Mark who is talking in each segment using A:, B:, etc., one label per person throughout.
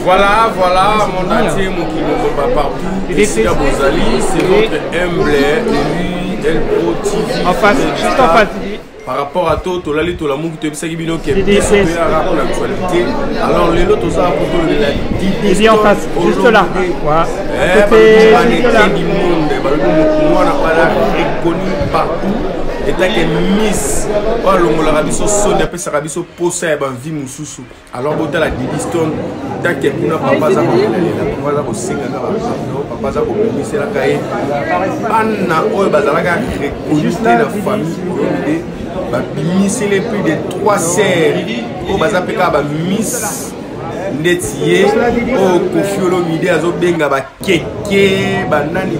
A: Voilà, mon entier, mon qui ne pas partout. Ici à Bozali, c'est votre humble élu El Pro TV.
B: En face, juste en face.
A: Par rapport à tout, tu as dit que tu as dit que tu as dit que tu as alors les autres, ça a dit
B: en face, juste là.
A: Moi, on n'a pas reconnu partout. Et tant que Miss, on a dit que Sonia peut se rabiser pour ça et vie Moussou. Alors, on a dit que Stone, tant que nous n'avons pas ça, on va aussi papa ça comme c'est la cahier. Anna, on va reconnu la famille. Miss les plus de 3 sœurs au bazapeka ba Miss Netier au Kofiolo Mide azo benga ba keke banani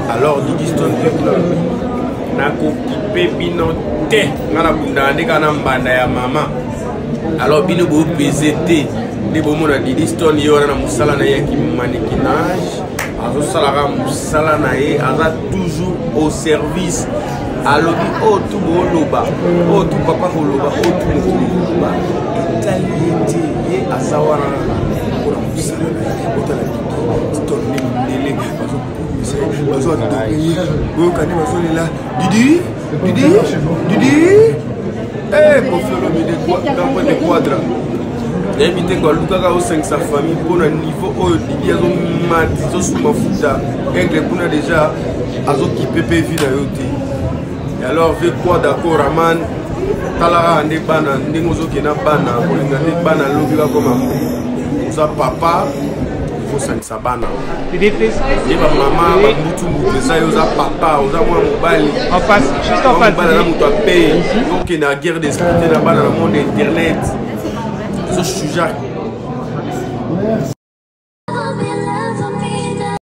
A: alors Digiston na ko kipe bino te ngala bunda ndeka na mbanda ya mama alors bino bo PZT de bo mona Digiston yo na musala na yaki mannequinage azo salara musala na ye aza toujours au service. Alors, oh tout le loba, oh tout papa le loba, oh tout le loba. Italien, à Sawara, pour la moussa, pour la vie, tourner, délai, Didi, eh, pour faire le des quadres. Invité quoi, Lucas au 5 sa famille pour un niveau où Didi a son mat, son mafuta, et que pour déjà, à son qui peut vivre à yoté. Et alors, avec quoi d'accord, Raman, Talara, Ande Bana, Ndemozo Kena Bana, Polingate Bana, Lobila comme un ça papa, il faut s'en sabana.
B: Il est fait.
A: Et ma maman, Moutou, ça, il y a papa, il y a moi, mobile.
B: En face, juste en face.
A: Il y a paye. Donc, il y a une guerre d'esprit dans le monde internet. Ce sujet.